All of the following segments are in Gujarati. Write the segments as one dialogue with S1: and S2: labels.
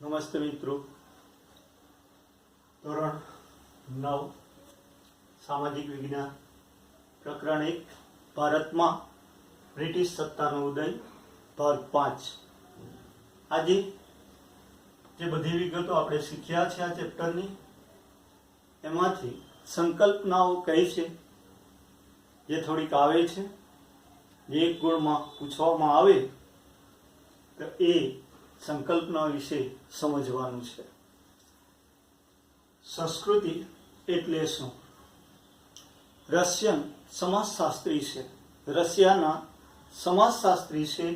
S1: નમસ્તે મિત્રો. ધોરણ 9 સામાજિક વિજ્ઞાન પ્રકરણ 1 ભારતમાં બ્રિટિશ સત્તાનો ઉદય ભાગ 5. આજે જે બધી વિગતો આપણે શીખ્યા છે આ ચેપ્ટરની, એમાંથી સંકલ્પનાઓ કઈ છે જે થોડીક આવે છે, જે એક ગુણમાં પૂછવામાં આવે તો એ સંકલ્પના વિશે સમજવાનું છે. સંસ્કૃતિ એટલે શું? રશિયન સમાજશાસ્ત્રી છે, રશિયાના સમાજશાસ્ત્રી છે.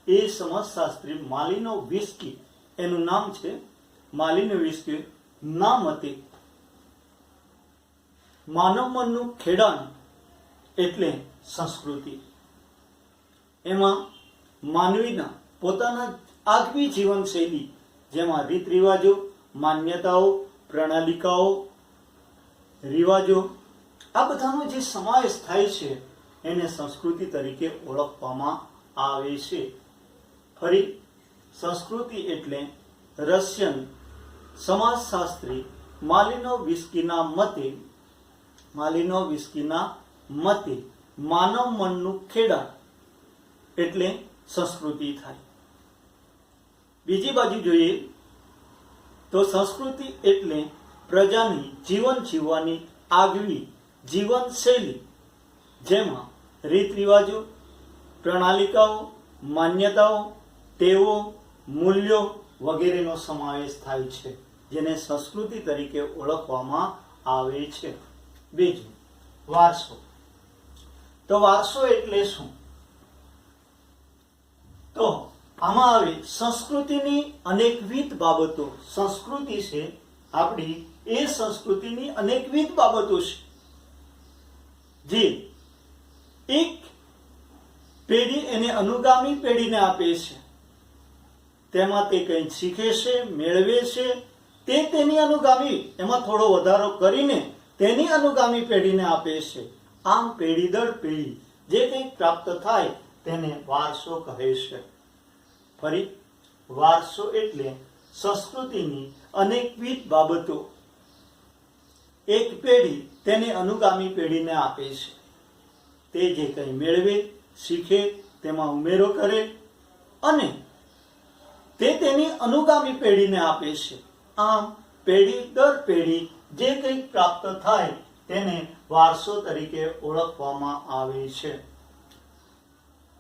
S1: એ સમાજશાસ્ત્રી માલિનોવિસ્કી, એનું નામ છે માલિનોવિસ્કી, ના મતે માનવ મનનું ખેડાણ એટલે સંસ્કૃતિ. એમાં માનવીના પોતાના આગવી જીવનશૈલી, જેમાં રીત રિવાજો, માન્યતાઓ, પ્રણાલિકાઓ, રિવાજો, આ બધાનો જે સમાવેશ થાય છે એને સંસ્કૃતિ તરીકે ઓળખવામાં આવે છે. ફરી, સંસ્કૃતિ એટલે રશિયન સમાજશાસ્ત્રી માલિનોવિસ્કીના મતે માનવ મનનું ખેડાણ એટલે સંસ્કૃતિ થાય. બીજી બાજુ જોઈએ તો સંસ્કૃતિ એટલે પ્રજાની જીવન જીવવાની આગવી જીવનશૈલી, જેમાં રીત રિવાજો, પ્રણાલિકાઓ, માન્યતાઓ, ટેવો, મૂલ્યો વગેરેનો સમાવેશ થાય છે, જેને સંસ્કૃતિ તરીકે ઓળખવામાં આવે છે. બીજું, વારસો. તો વારસો એટલે શું? તો આમાં આવે સંસ્કૃતિની અનેકવિધ બાબતો. સંસ્કૃતિ છે આપણી, એ સંસ્કૃતિની અનેકવિધ બાબતો છે જે એક પેઢી એને અનુગામી પેઢીને આપે છે. તેમાં તે કંઈ શીખે છે, મેળવે છે, તે તેની અનુગામી, એમાં થોડો વધારો કરીને તેની અનુગામી પેઢીને આપે છે. આમ પેઢી દર પેઢી જે કંઈ પ્રાપ્ત થાય તેને વારસો કહે છે. ફરી, વારસો એટલે સંસ્કૃતિની અનેકવિધ બાબતો એક પેઢી તેને અનુગામી પેઢીને આપે છે. તે જે કંઈ મેળવે, શીખે, તેમાં ઉમેરો કરે અને તે તેની અનુગામી પેઢીને આપે છે. આમ પેઢી દર પેઢી જે કંઈ પ્રાપ્ત થાય તેને વારસો તરીકે ઓળખવામાં આવે છે.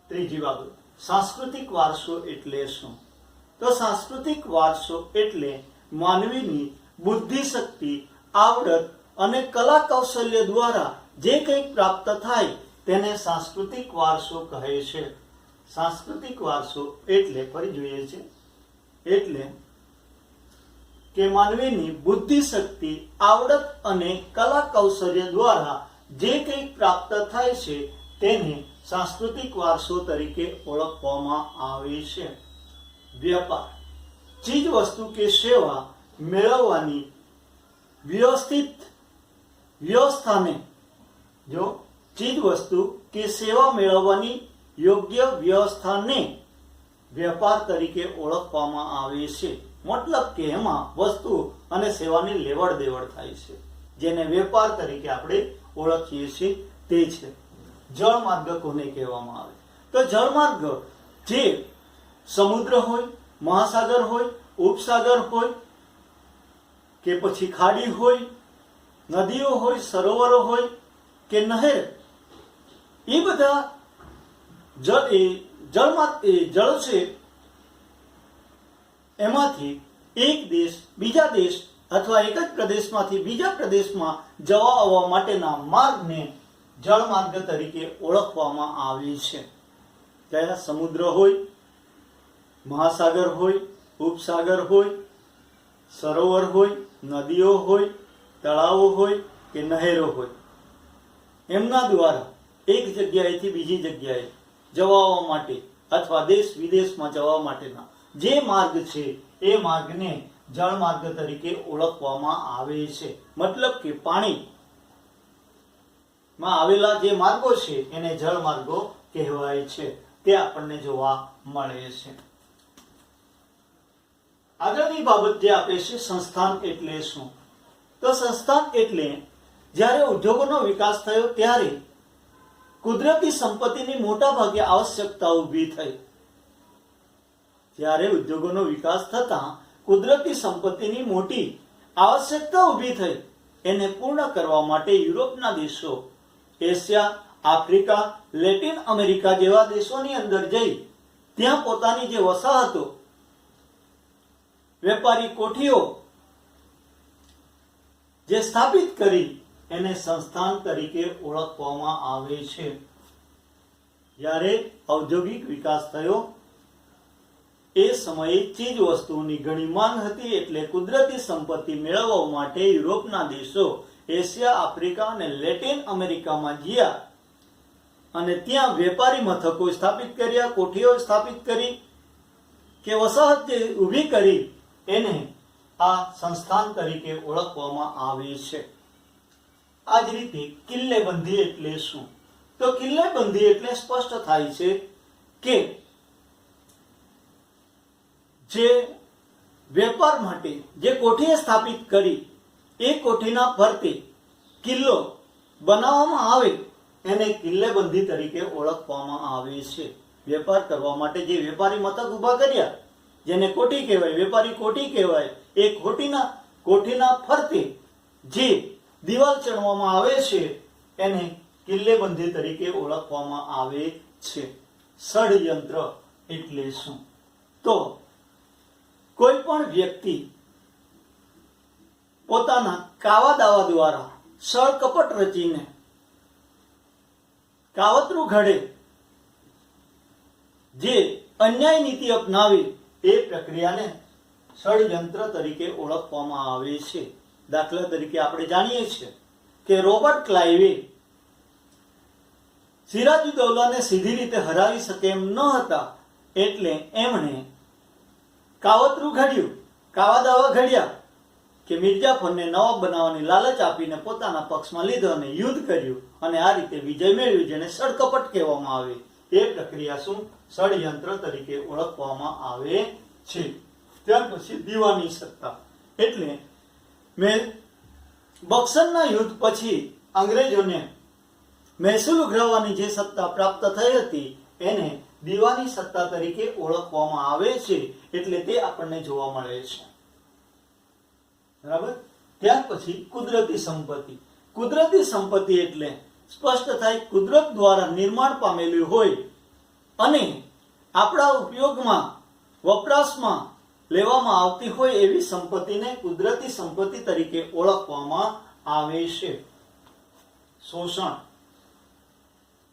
S1: ત્રીજી બાબત, સાંસ્કૃતિક વારસો એટલે શું? તો સાંસ્કૃતિક વારસો એટલે માનવીની બુદ્ધિ શક્તિ, આવડત અને કલા કૌશલ્ય દ્વારા જે કંઈક પ્રાપ્ત થાય તેને સાંસ્કૃતિક વારસો કહે છે. સાંસ્કૃતિક વારસો એટલે, ફરી જોઈએ છે, એટલે કે માનવીની બુદ્ધિ શક્તિ, આવડત અને કલા કૌશલ્ય દ્વારા જે કંઈક પ્રાપ્ત થાય છે તેને સાંસ્કૃતિક વારસો તરીકે ઓળખવામાં આવે છે. વ્યાપાર, ચીજ વસ્તુ કે સેવા મેળવવાની વ્યવસ્થિત વ્યવસ્થાને, જો ચીજ વસ્તુ કે સેવા મેળવવાની યોગ્ય વ્યવસ્થાને વ્યાપાર તરીકે ઓળખવામાં આવે છે. મતલબ કે એમાં વસ્તુ અને સેવાની લેવડ દેવડ થાય છે, જેને વેપાર તરીકે આપણે ઓળખીએ છીએ. તે છે જળમાર્ગ. કોને કહેવામાં આવે? તો જળમાર્ગ જે સમુદ્ર હોય, મહાસાગર હોય, ઉપસાગર હોય કે પછી ખાડી હોય, નદીઓ હોય, સરોવરો હોય કે નહેર, એ બધા જળ છે. એમાંથી એક દેશ બીજા દેશ અથવા એક જ પ્રદેશમાંથી બીજા પ્રદેશમાં જવા આવવા માટેના માર્ગને જળમાર્ગ તરીકે ઓળખવામાં આવે છે. ત્યાં સમુદ્ર હોય, મહાસાગર હોય, ઉપસાગર હોય, સરોવર હોય, નદીઓ હોય, તળાવો હોય કે નહેરો હોય, એમના દ્વારા એક જગ્યાએથી બીજી જગ્યાએ જવા આવવા માટે અથવા દેશ વિદેશમાં જવા માટેના જે માર્ગ છે એ માર્ગને જળમાર્ગ તરીકે ઓળખવામાં આવે છે. મતલબ કે પાણીમાં આવેલા જે માર્ગો છે એને જળમાર્ગો કહેવાય છે. તે આપણને જોવા મળે છે. આગળની બાબત જે આપે છે સંસ્થાન એટલે શું? તો સંસ્થાન એટલે જ્યારે ઉદ્યોગોનો વિકાસ થયો ત્યારે કુદરતી સંપત્તિની મોટા ભાગે આવશ્યકતા ઊભી થઈ. જ્યારે ઉદ્યોગોનો વિકાસ થતા કુદરતી સંપત્તિની મોટી આવશ્યકતા ઊભી થઈ. એને પૂર્ણ કરવા માટે યુરોપના દેશો એશિયા, આફ્રિકા, લેટિન અમેરિકા જેવા દેશોની અંદર જઈ ત્યાં પોતાની જે વસાહતો, વેપારી કોઠીઓ જે સ્થાપિત કરી એને સંસ્થાન તરીકે ઓળખવામાં આવે છે. જ્યારે ઔદ્યોગિક વિકાસ થયો એ સમયે ચીજ વસ્તુઓની ઘણી માંગ હતી, એટલે કુદરતી સંપત્તિ મેળવવા માટે યુરોપના દેશો એશિયા, આફ્રિકા અને લેટિન અમેરિકામાં ગયા અને ત્યાં વેપારી મથકો સ્થાપિત કર્યા, કોઠીઓ સ્થાપિત કરી કે વસાહત જે ઊભી કરી એને આ સંસ્થાન તરીકે ઓળખવામાં આવે છે. આ જ રીતે કિલ્લેબંધી એટલે શું? તો કિલ્લેબંધી એટલે સ્પષ્ટ થાય છે કે જે વેપાર માટે જે કોઠીએ સ્થાપિત કરી એ કોઠીના ફરતે કિલ્લો બનાવવામાં આવે એને કિલ્લેબંધી તરીકે ઓળખવામાં આવે છે. વેપાર કરવા માટે જે વેપારી મથક ઊભા કર્યા જેને કોઠી કહેવાય, વેપારી કોઠી કહેવાય, એ કોઠીના ફરતે જે દિવાલ ચણવામાં આવે છે એને કિલ્લેબંધી તરીકે ઓળખવામાં આવે છે. ષડયંત્ર એટલે શું? તો કોઈ પણ વ્યક્તિ પોતાના કાવા દાવા દ્વારા છળ કપટ રચીને કાવતરું ઘડે, જે અન્યાય નીતિ અપનાવે એ પ્રક્રિયાને ષડયંત્ર તરીકે ઓળખવામાં આવે છે. દાખલા તરીકે આપણે જાણીએ છીએ કે રોબર્ટ ક્લાઇવે સિરાજુદ્દૌલાને સીધી રીતે હરાવી શકે એમ ન હતા, એટલે એમણે કાવતરું ઘડ્યું, કાવા દાવા ઘડ્યા કે મિર્જાફરને નવાબ બનાવવાની લાલચ આપીને પોતાના પક્ષમાં લીધો અને યુદ્ધ કર્યું અને આ રીતે વિજય મેળવ્યો, જેને ષડકપટ કહેવામાં આવે. એ પ્રક્રિયા શું? ષડયંત્ર તરીકે ઓળખવામાં આવે છે. ત્યાર પછી દીવાની સત્તા એટલે બક્સરના યુદ્ધ પછી અંગ્રેજોને મહેસૂલ ઉઘરાવવાની જે સત્તા પ્રાપ્ત થઈ હતી એને દીવાની સત્તા તરીકે ઓળખવામાં આવે છે. એટલે તે આપણને જોવા મળે છે. બરાબર. ત્યાર પછી કુદરતી સંપત્તિ. કુદરતી સંપત્તિ એટલે સ્પષ્ટ થાય કુદરત દ્વારા નિર્માણ પામેલી હોય અને આપણા ઉપયોગમાં, વપરાશમાં લેવામાં આવતી હોય એવી સંપત્તિને કુદરતી સંપત્તિ તરીકે ઓળખવામાં આવે છે. શોષણ.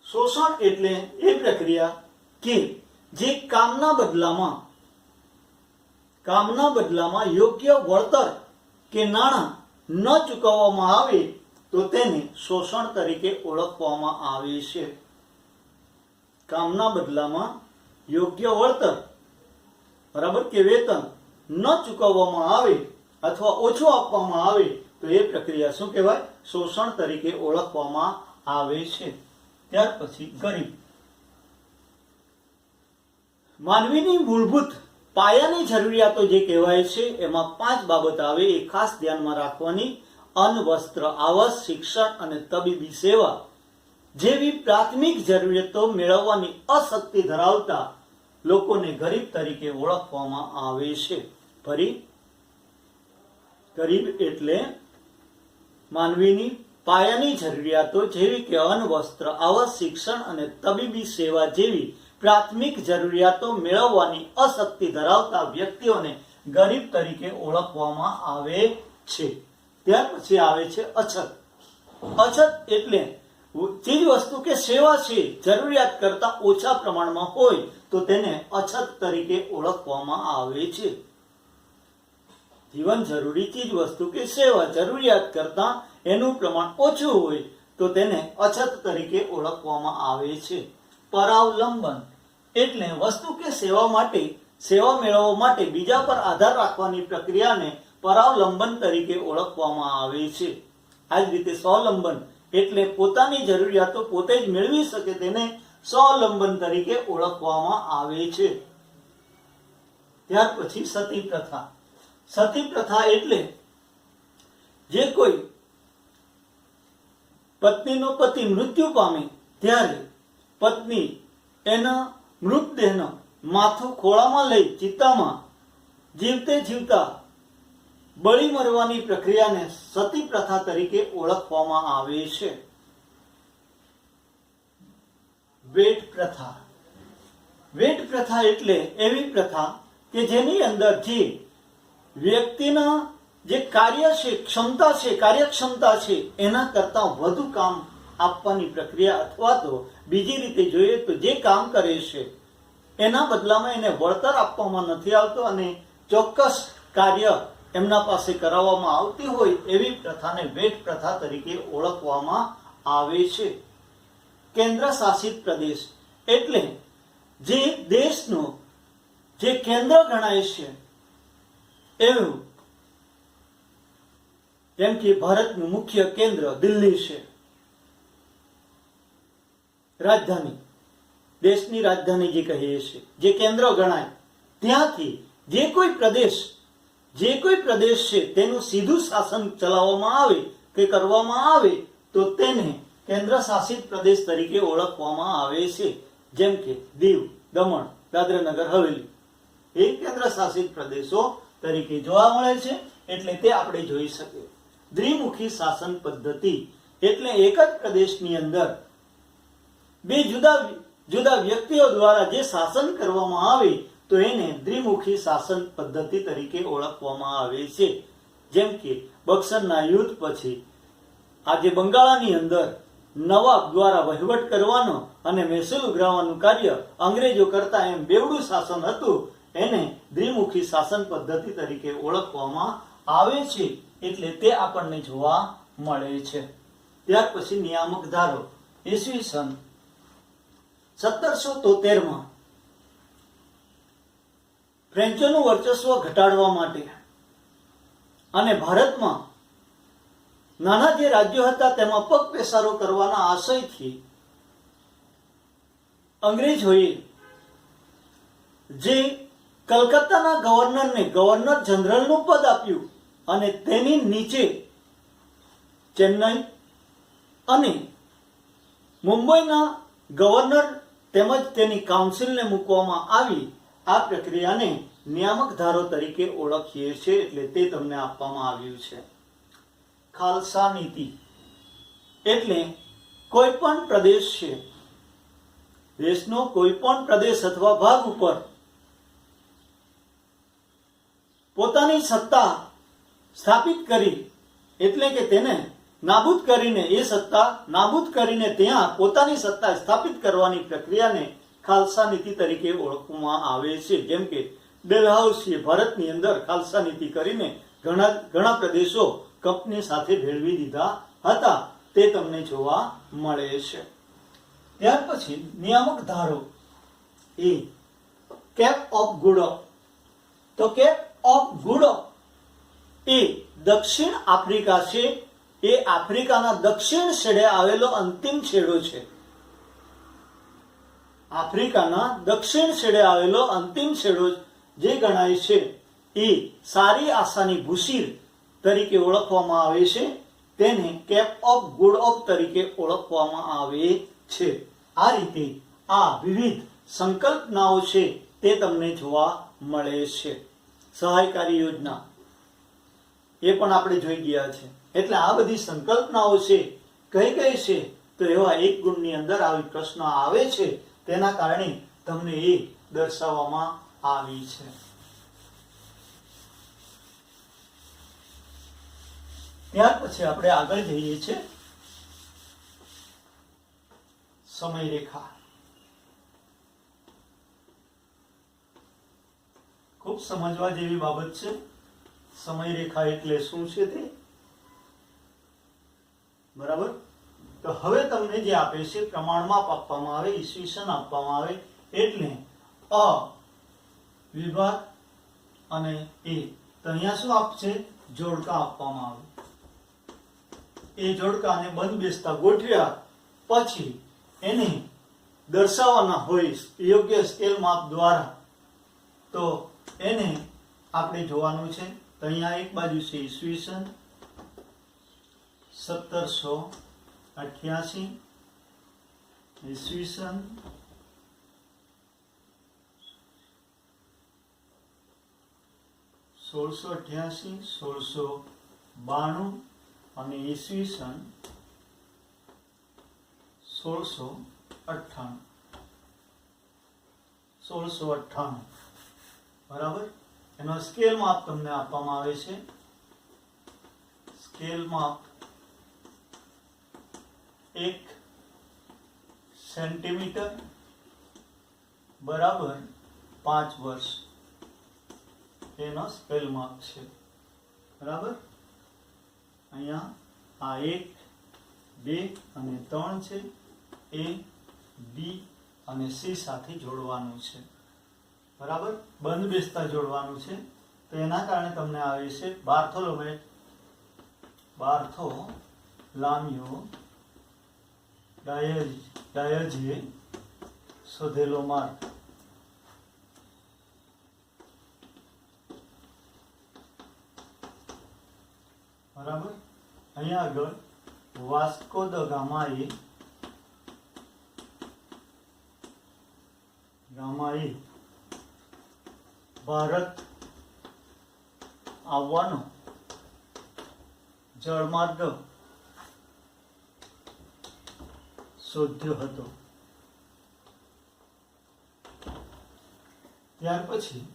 S1: શોષણ એટલે એ પ્રક્રિયા કે જે કામના બદલામાં યોગ્ય વળતર કે નાણાં ન ચૂકવવામાં આવે તો તેને શોષણ તરીકે ઓળખવામાં આવે છે. કામના બદલામાં યોગ્ય વળતર, બરાબર, કે વેતન ન ચૂકવવામાં આવે અથવા ઓછું આપવામાં આવે તો એ પ્રક્રિયા શું કહેવાય? શોષણ તરીકે ઓળખવામાં આવે છે. ત્યાર પછી ગરીબ. માનવીની મૂળભૂત પાયાની જરૂરિયાતો જે કહેવાય છે એમાં 5 બાબત આવે એ ખાસ ધ્યાનમાં રાખવાની. અન્ન, વસ્ત્ર, આવાસ, શિક્ષણ અને તબીબી સેવા જેવી પ્રાથમિક જરૂરિયાતો મેળવવાની અશક્તિ ધરાવતા લોકોને ગરીબ તરીકે ઓળખવામાં આવે છે. ફરી, ગરીબ એટલે માનવીની પાયાની જરૂરિયાતો જેવી કે અન્ન, વસ્ત્ર, આવાસ, શિક્ષણ અને તબીબી સેવા જેવી પ્રાથમિક જરૂરિયાતો મેળવવાની અશક્તિ ધરાવતા વ્યક્તિઓને ગરીબ તરીકે ઓળખવામાં આવે છે. ત્યાર પછી આવે છે અછત. અછત એટલે ચીજ વસ્તુ કે સેવા છે જરૂરિયાત કરતા ઓછા પ્રમાણમાં હોય તો તેને અછત તરીકે ઓળખવામાં આવે છે. જીવન જરૂરી ચીજ વસ્તુ કે સેવા જરૂરિયાત કરતા એનું પ્રમાણ ઓછું હોય તો તેને અછત તરીકે ઓળખવામાં આવે છે. પરાવલંબન એટલે વસ્તુ કે સેવા મેળવવા માટે બીજા પર આધાર રાખવાની પ્રક્રિયાને પરાવલંબન તરીકે ઓળખવામાં આવે છે. આ જ રીતે સ્વાવલંબન એટલે પોતાની જરૂરિયાતો પોતે જ મેળવી શકે તેને સ્વાવલંબન તરીકે ઓળખવામાં આવે છે. ત્યાર પછી સતી પ્રથા. સતી પ્રથા એટલે જે કોઈ પત્નીનો પતિ મૃત્યુ પામે ત્યારે પત્ની એના મૃતદેહનો માથું ખોળામાં લઈ ચિતામાં જીવતે જીવતા બળી મરવાની પ્રક્રિયાને સતી પ્રથા તરીકે ઓળખવામાં આવે છે. વેટ પ્રથા. વેટ પ્રથા એટલે એવી પ્રથા કે જેની અંદર જે વ્યક્તિના જે કાર્ય છે, ક્ષમતા છે, કાર્યક્ષમતા છે એના કરતા વધુ કામ આપવાની પ્રક્રિયા, અથવા તો બીજી રીતે જોઈએ તો જે કામ કરે છે એના બદલામાં એને વળતર આપવામાં નથી આવતો અને ચોક્કસ કાર્ય એમના પાસે કરાવવામાં આવતી હોય એવી પ્રથાને વેટ પ્રથા તરીકે ઓળખવામાં આવે છે. કેન્દ્ર શાસિત પ્રદેશ એટલે જે દેશનો જે કેન્દ્ર ગણાય છે એવું, જેમ કે ભારતનું મુખ્ય કેન્દ્ર દિલ્હી છે, રાજધાની, દેશની રાજધાની જે કહીએ છીએ, જે કેન્દ્ર ગણાય, ત્યાંથી જે કોઈ પ્રદેશ છે તેનું સીધું શાસન ચલાવવામાં આવે કે કરવામાં આવે તો તેને કેન્દ્ર શાસિત પ્રદેશ તરીકે ઓળખવામાં આવે છે. જેમ કે દીવ, દમણ, દાદરા નગર હવેલી એ કેન્દ્ર શાસિત પ્રદેશો તરીકે જોવા મળે છે, એટલે તે આપણે જોઈ શકીએ. દ્વિમુખી શાસન પદ્ધતિ એટલે એક જ પ્રદેશની અંદર બે જુદા જુદા વ્યક્તિઓ દ્વારા જે શાસન કરવામાં આવે તો એને દ્વિમુખી શાસન પદ્ધતિ તરીકે ઓળખવામાં આવે છે. જેમ કે બક્સરના યુદ્ધ પછી આજે બંગાળાની અંદર નવાબ દ્વારા વહીવટ કરવાનો અને મહેસૂલ ઉઘરાવવાનું કાર્ય અંગ્રેજો કરતા એમ બેવડું શાસન હતું, એને દ્વિમુખી શાસન પદ્ધતિ તરીકે ઓળખવામાં આવે છે, એટલે તે આપણને જોવા મળે છે. ત્યાર પછી નિયામક ધારો. ઈસવીસન 1773 ફ્રેન્ચોનું વર્ચસ્વ ઘટાડવા માટે અને ભારતમાં નાના જે રાજ્યો હતા તેમાં પગ પેસારો કરવાના આશયથી અંગ્રેજોએ જે કલકત્તાના ગવર્નરને ગવર્નર જનરલનું પદ આપ્યું અને તેની નીચે ચેન્નઈ અને મુંબઈના ગવર્નર તેમજ તેની કાઉન્સિલને મૂકવામાં આવી. આ પ્રક્રિયાને નિયામક ધારો તરીકે ઓળખીએ છીએ, એટલે તે તમને આપવામાં આવ્યું છે. ખાલસા નીતિ એટલે કોઈ પણ પ્રદેશ છે, દેશનો કોઈ પણ પ્રદેશ અથવા ભાગ ઉપર પોતાની સત્તા સ્થાપિત કરી, એટલે કે તેને નાબૂદ કરીને, એ સત્તા નાબૂદ કરીને ત્યાં પોતાની સત્તા સ્થાપિત કરવાની પ્રક્રિયાને ખાલસા નીતિ તરીકે ઓળખવામાં આવે છે. જેમ કે ડેલહાઉસીએ ભારતની અંદર ખાલસા નીતિ કરીને ઘણા પ્રદેશો કંપની સાથે ભેળવી દીધા હતા, તે તમને જોવા મળે છે. ત્યાર પછી નિયામક ધારો એ કેપ ઓફ ગુડ હોપ. તો કેપ ઓફ ગુડ હોપ એ દક્ષિણ આફ્રિકા છે, એ આફ્રિકાના દક્ષિણ છેડે આવેલો અંતિમ છેડો છે. આફ્રિકાના દક્ષિણ છેડે આવેલો અંતિમ છેડો જે ગણાય છે એ સારી આશાની ભૂશીર તરીકે ઓળખવામાં આવે છે, તેને કેપ ઓફ ગુડ હોપ તરીકે ઓળખવામાં આવે છે. આ રીતે આ વિવિધ સંકલ્પનાઓ છે તે તમને જોવા મળે છે. સહાયકારી યોજના એ પણ આપણે જોઈ ગયા છે. એટલે આ બધી સંકલ્પનાઓ છે કઈ કઈ છે, તો એવા એક ગુણની અંદર આવી પ્રશ્ન આવે છે, તેના કારણે તમને એ દર્શાવવામાં આવી છે. ત્યાર પછી આપણે આગળ જઈએ છીએ સમયરેખા. ખૂબ સમજવા જેવી બાબત છે. સમયરેખા એટલે શું છે તે, બરાબર? તો હવે તમને જે આપે છે પ્રમાણમાં આપવામાં આવે, ઈસવીસન આપવામાં આવે, એટલે અ વિભાગ અને એ. તો અહીંયા શું આપશે? જોડકા આપવામાં આવે. એ જોડકાને બંધ બેસતા ગોઠવ્યા પછી એને દર્શાવવાના હોય યોગ્ય સ્કેલ માપ દ્વારા, તો એને આપણે જોવાનું છે તો અહીંયા એક બાજુ છે ઈસવીસન 1788, ઈસવીસન 1688, 1692 અને ઈસવીસન 1698. બરાબર. એનો સ્કેલ માપ તમને આપવામાં આવે છે. સ્કેલ માપ 1 સેન્ટીમીટર બરાબર 5 વર્ષ એનો સ્કેલ માપ છે. બરાબર. અહીંયા આ 1, 2 અને 3 છે. એ, બી અને સી સાથે જોડવાનું છે. બરાબર. બંધ બેસતા જોડવાનું છે. તો એના કારણે તમને આવે છે બાર્થોલોમ્યુ ડાયજે શોધેલો માર્ગ. બરાબર. અહીંયા આગળ વાસ્કો દ ગામાએ ભારત આવવાનો જળમાર્ગ શોધ્યો હતો. ત્યાર પછી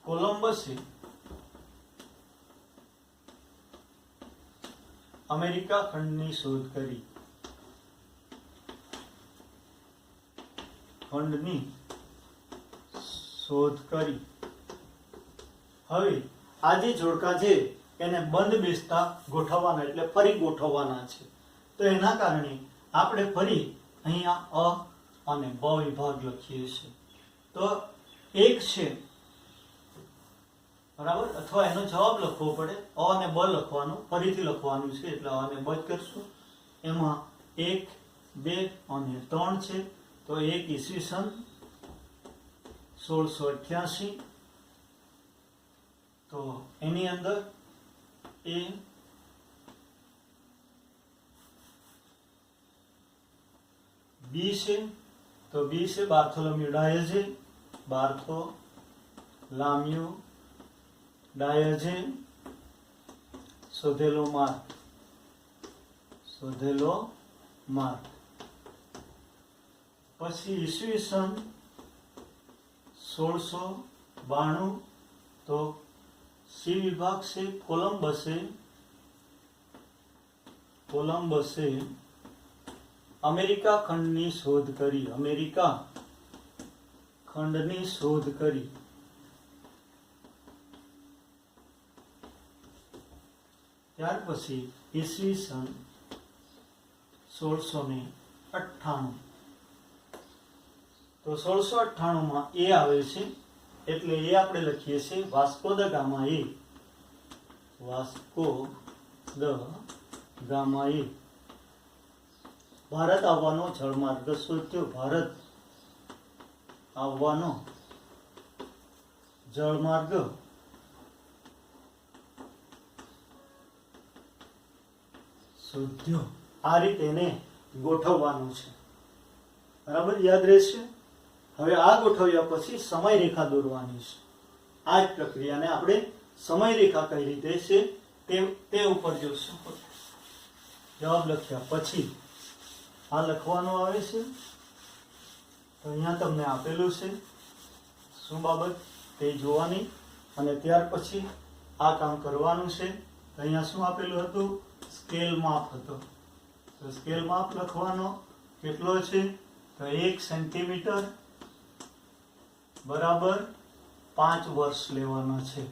S1: કોલંબસે અમેરિકા ખંડની શોધ કરી. હવે આ જે જોડકા છે એને બંધ બેસતા ગોઠવવાના, એટલે ફરી ગોઠવવાના છે. તો એના કારણે આપણે ફરી અહીંયા અ અને બ વિભાગ લખીએ છીએ. તો એક છે, બરાબર, અથવા એનો જવાબ લખવો પડે. અ અને બ લખવાનું, ફરીથી લખવાનું છે, એટલે અ અને બ જ કરશું. એમાં 1, 2 અને 3 છે. તો 1 ઈસવીસન 1688, તો એની અંદર એ, બી છે. તો બી છે બાર્થોલોમ્યુ ડાયજે શોધેલો માર્ગ. પછી ઈસવીસન 1692, તો સી વિભાગ છે. કોલંબસે અમેરિકા ખંડની શોધ કરી. ત્યાર પછી ઈસવીસન 1698, તો 1698 એ આવે છે, એટલે એ આપણે લખીએ છીએ વાસ્કો દ ગામાએ ભારત આવવાનો જળમાર્ગ શોધ્યો. ભારત આવવાનો જળમાર્ગ શોધ્યો. આ રીતે એને ગોઠવવાનું છે. બરાબર, યાદ રહેશે. હવે આ ગોઠવ્યા પછી સમય રેખા દોરવાની છે. આ જ પ્રક્રિયાને આપણે સમય રેખા કઈ રીતે છે તે ઉપર જોશું. જવાબ લખ્યા પછી આ લખવાનું આવે છે. તો અહીંયા તમને આપેલું છે શું બાબત તે જોવાની, અને ત્યાર પછી આ કામ કરવાનું છે. અહીંયા શું આપેલું હતું? સ્કેલ માપ હતો. તો સ્કેલ માપ લખવાનો કેટલો છે? તો 1 સેન્ટીમીટર બરાબર 5 વર્ષ લેવાના છે.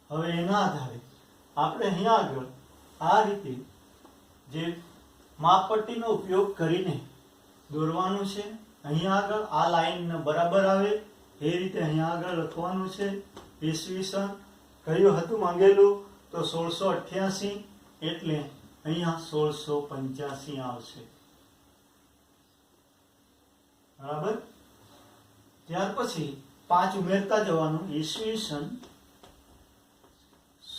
S1: હવે એના આધારે આપણે અહીંયા આગળ આ રીતે જે માપપટ્ટીનો ઉપયોગ કરીને દોરવાનું છે. અહીંયા આગળ આ લાઈન બરાબર આવે એ રીતે અહીંયા આગળ લખવાનું છે. ઈસવીસન કયું હતું માંગેલું? તો 1688, એટલે અહીંયા 1685 આવશે. બરાબર. ત્યાર પછી 5 ઉમેરતા જવાનું. ઈસવીસન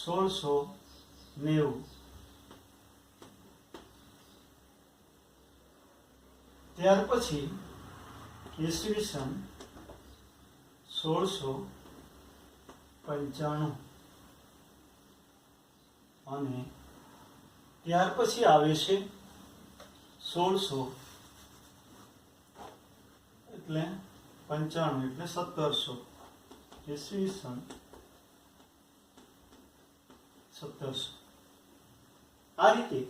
S1: 1690 ત્યાર પછી ઈસવીસન 1695 અને ત્યાર પછી આવે છે 1600 એટલે 95 એટલે 1700 ઈસવીસન 1700 આ રીતે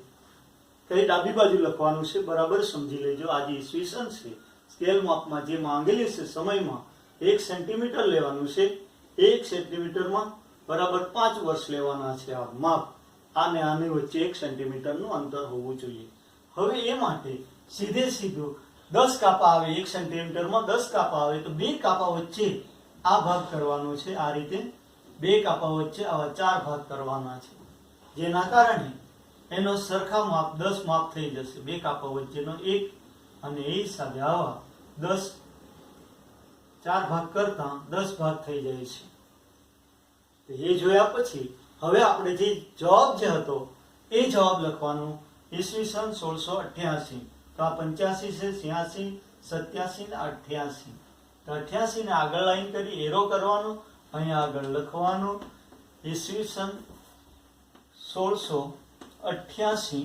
S1: કઈ ડાબી બાજુ લખવાનું છે બરાબર સમજી લેજો. આજે ઈસવીસન છે, સ્કેલ માપમાં જે માંગેલી છે સમયમાં 1 સેન્ટીમીટર લેવાનું છે. 1 સેન્ટીમીટરમાં બરાબર 5 વર્ષ લેવાના છે. આ માપ આને આની વચ્ચે 1 સેન્ટીમીટરનું અંતર હોવું જોઈએ. હવે એ માટે સીધે સીધું 10 કાપા આવે, 1 સેન્ટીમીટરમાં 10 કાપા આવે તો 2 કાપા વચ્ચે આ ભાગ કરવાનો છે. આ રીતે 2 કાપા વચ્ચે આવા 4 ભાગ કરવાના છે, જેના કારણે એનો સરખા માપ 10 માપ થઈ જશે. 2 કાપા વચ્ચેનો 1 અને એ સાથે આવા 10 4 ભાગ કરતા 10 ભાગ થઈ જાય છે. એ જોયા પછી હવે આપણે જે જવાબ જે હતો એ જવાબ લખવાનો. ઈસવીસન 1688 તો આ 85 છે, 86, 87 ને 88. તો 88 ને આગળ લાઈન કરી એરો કરવાનો, અહીંયા આગળ લખવાનું ઈસવીસન 1688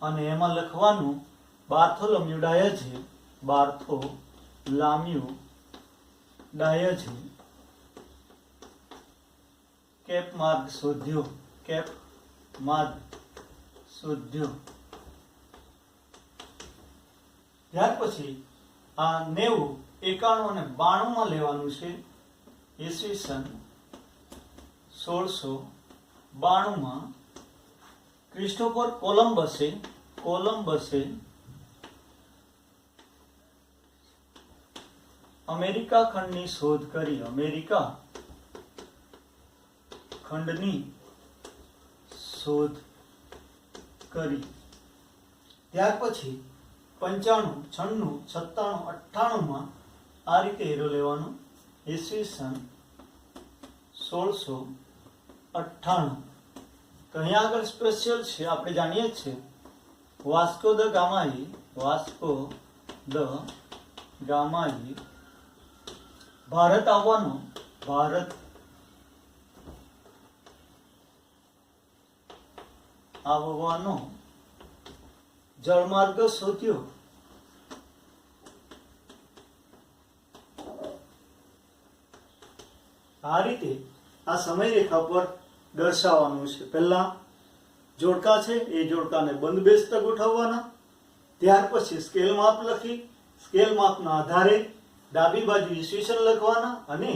S1: અને એમાં લખવાનું બાર્થોલોમ્યુ ડાયજે, બાર્થોલોમ્યુ ડાયજે કેપ માર્ગ શોધ્યો, કેપ માર્ગ શોધ્યો. ત્યાર પછી આ 90, 91 અને 92 માં લેવાનું છે. ઈસવીસન 1692 માં ક્રિસ્ટોફર કોલંબસે અમેરિકા ખંડની શોધ કરી. અમેરિકા ખંડની શોધ કરી. ત્યાર પછી 95, 96, 97, 98 માં આ રીતે એરો લેવાનો. ઈસવીસન 1698 તો અહીંયા આગળ સ્પેશિયલ છે, આપણે જાણીએ જ છે. વાસ્કો દ ગામાઈ ભારત આવવાનો, ભારત આવવાનો જળમાર્ગ શોધ્યો. આ રીતે આ સમયરેખા પર દર્શાવવાનું છે. પહેલા જોડકા છે એ જોડકાને બંધબેસત ગોઠવવાના. ત્યાર પછી સ્કેલ માપ લખી, સ્કેલ માપના આધારે ડાબી બાજુ ઈસવીસન લખવાના અને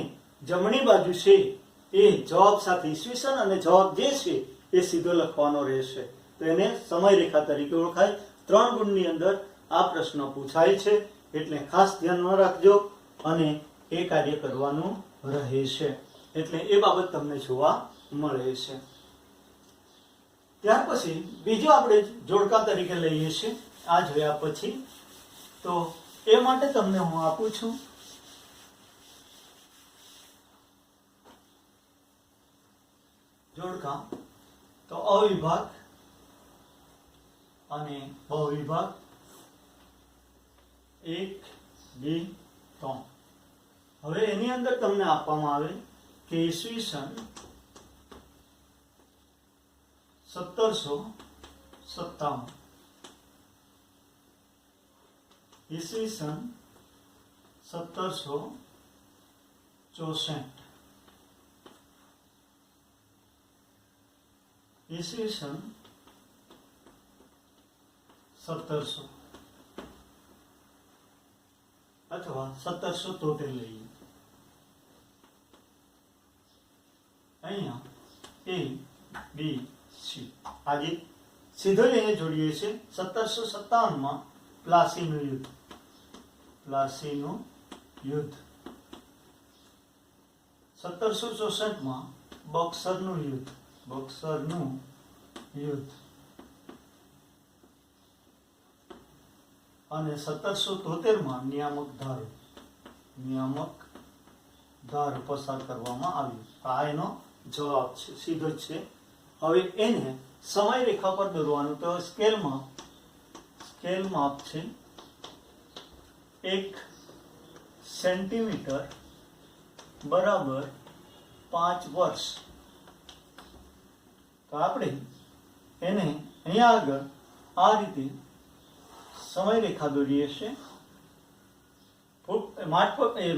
S1: જમણી બાજુ છે એ જવાબ સાથે ઈસવીસન અને જવાબ જે છે એ સીધો લખવાનો રહેશે. તો એને સમયરેખા તરીકે ઓળખાય. 3 ગુણની અંદર આ પ્રશ્ન પૂછાય છે, એટલે ખાસ ધ્યાનમાં રાખજો અને એ કાર્ય કરવાનું રહે છે. એટલે એ બાબત તમને જોવા મળે છે. ત્યાર પછી બીજો આપણે જોડકા તરીકે લઈએ છીએ. આ જોયા પછી તો એ માટે તમને હું આપું છું જોડકા. તો અવિભાગ અને બહુવિભાગ 1, 2, 3. હવે એની અંદર તમને આપવામાં આવે કે ઈસવીસન 1757, ઈસવીસન 1764, ઈસવીસન 1700 અથવા 1773 લઈએ. અહીંયા A, B, C. આજે સીધો લઈને જોડીએ છીએ. 1757 માં પ્લાસીનું યુદ્ધ, પ્લાસીનું યુદ્ધ. 1764 માં બક્સરનું યુદ્ધ, બક્સરનું યુદ્ધ. અને 1773 માં નિયામક ધારો પસાર કરવામાં આવ્યું. આ એનો જવાબ છે, સીધો જ છે. હવે એને સમય રેખા પર દોરવાનું. તો સ્કેલ માપ છે 1 સેન્ટીમીટર બરાબર 5 વર્ષ. તો આપણે એને અહીંયા આગળ આ રીતે સમય રેખા દોરીએ છીએ.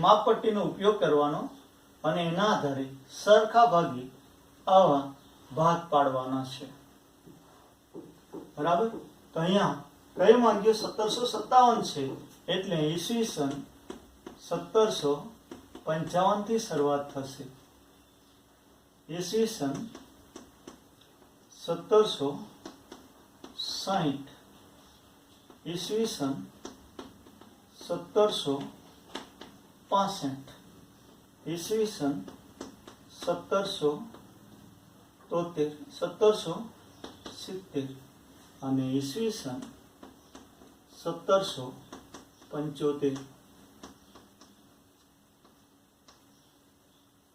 S1: માપપટ્ટીનો ઉપયોગ કરવાનો અને એના આધારે સરખા ભાગે આવા ભાગ પાડવાના છે. બરાબર. તો અહીંયા કયો માંગ્યો? 1757 છે, એટલે ઈસવીસન 1755 થી શરૂઆત થશે. ઈસવીસન 1760, ઈસવીસન 1765, ઈસવીસન 1773, 1770 અને ઈસવીસન 1775.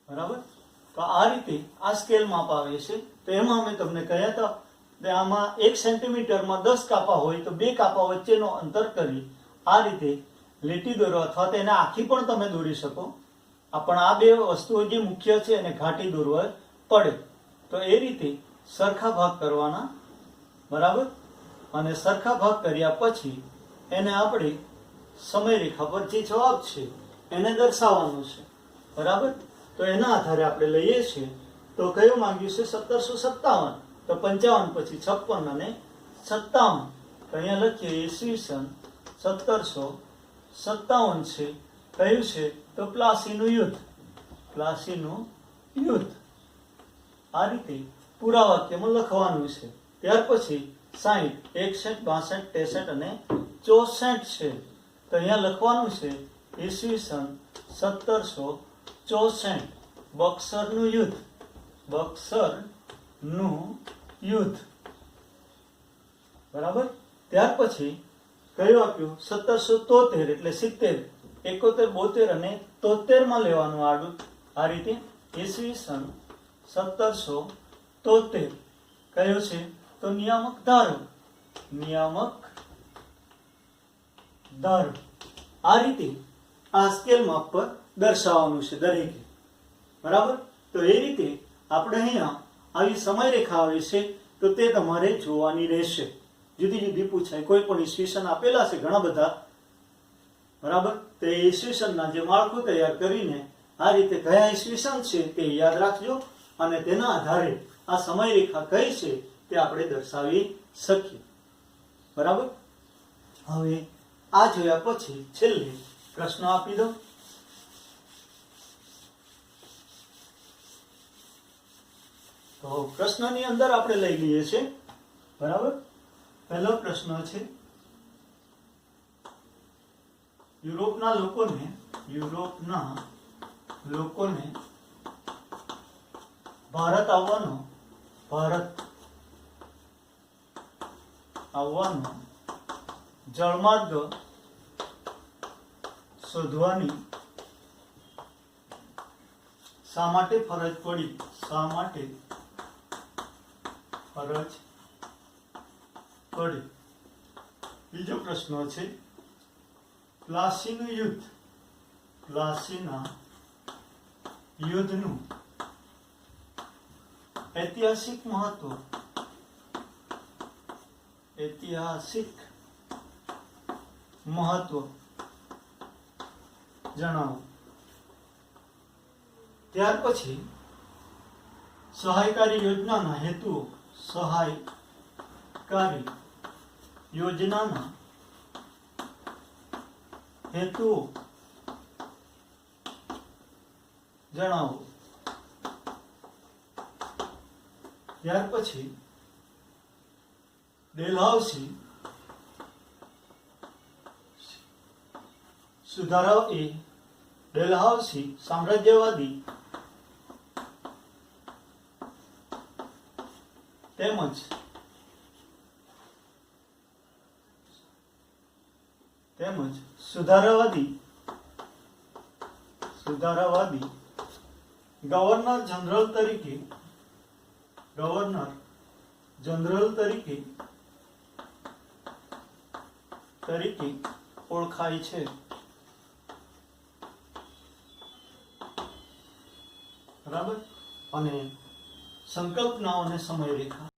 S1: બરાબર. તો આ રીતે આ સ્કેલ માપ આવે છે. તો એમાં અમે તમને કહ્યા હતા કે આમાં 1 સેન્ટીમીટરમાં 10 કાપા હોય તો 2 કાપા વચ્ચેનો અંતર કરી આ રીતે લીટી દોરો, અથવા તો એને આખી પણ તમે દોરી શકો. પણ આ બે વસ્તુઓ જે મુખ્ય છે એને ઘાટી દોરવા પડે. તો એ રીતે સરખા ભાગ કરવાના. બરાબર. અને સરખા ભાગ કર્યા પછી એને આપણે સમય રેખા પર જે જવાબ છે એને દર્શાવવાનું છે. બરાબર. તો એના આધારે આપણે લઈએ છીએ. તો કયું માંગ્યું છે? 1757. તો 55 પછી 56 અને 57. તો અહીંયા લખીએ ઈસવીસન 1757 છે. કયું છે? તો પ્લાસીનું યુદ્ધ. પ્લાસીનું યુદ્ધ. આ રીતે પૂરા વાક્યમાં લખવાનું છે. ત્યાર પછી 60, 61, 62, 63 અને 64 છે. તો અહીંયા લખવાનું છે ઈસવીસન 1764, બક્સરનું યુદ્ધ. બક્સરનું યુદ્ધ. બરાબર. ત્યાર પછી કયું આપ્યું? 1773 એટલે 70, 71, 72 અને 73 માં લેવાનું આડું. આ રીતે ઈસવીસન 1773 કયો છે? તો નિયામક ધારો. નિયામક ધારો. આ રીતે આ સ્કેલ માપ પર દર્શાવવાનું છે દરેકે. બરાબર. તો એ રીતે આપણે અહીંયા આવી સમય રેખા આવે છે તો તે તમારે જોવાની રહેશે. જુદી જુદી પૂછાય. કોઈ પણ ઈસવીસન આપેલા છે ઘણા બધા. બરાબર. તો એ ઈસવીસનના જે માળખું તૈયાર કરીને આ રીતે કયા ઈસવીસન છે તે યાદ રાખજો અને તેના આધારે આ સમય રેખા કઈ છે તે આપણે દર્શાવી શકીએ. બરાબર. હવે આ જોયા પછી છેલ્લે પ્રશ્ન આપી દો. તો પ્રશ્નની અંદર આપણે લઈ લઈએ છીએ. બરાબર. પહેલો પ્રશ્ન છે યુરોપના લોકોને ભારત આવવાનો જળમાર્ગ શોધવાની શા માટે ફરજ પડી? શા માટે ફરજ પડી? બીજો પ્રશ્ન છે પ્લાસીનું યુદ્ધ. પ્લાસીના યુદ્ધનું ઐતિહાસિક મહત્વ. ઐતિહાસિક મહત્વ જણાવો. ત્યાર પછી સહાયકારી યોજનાના હેતુઓ. સહાયકારી યોજનાના હેતુઓ જણાવો. ત્યાર પછી ડેલહાઉસી સુધારા એ ડેલહાઉસી સામ્રાજ્યવાદી તેમજ સુધારાવાદી ગવર્નર જનરલ તરીકે ઓળખાય છે. બરાબર. અને સંકલ્પનાઓને સમયરેખા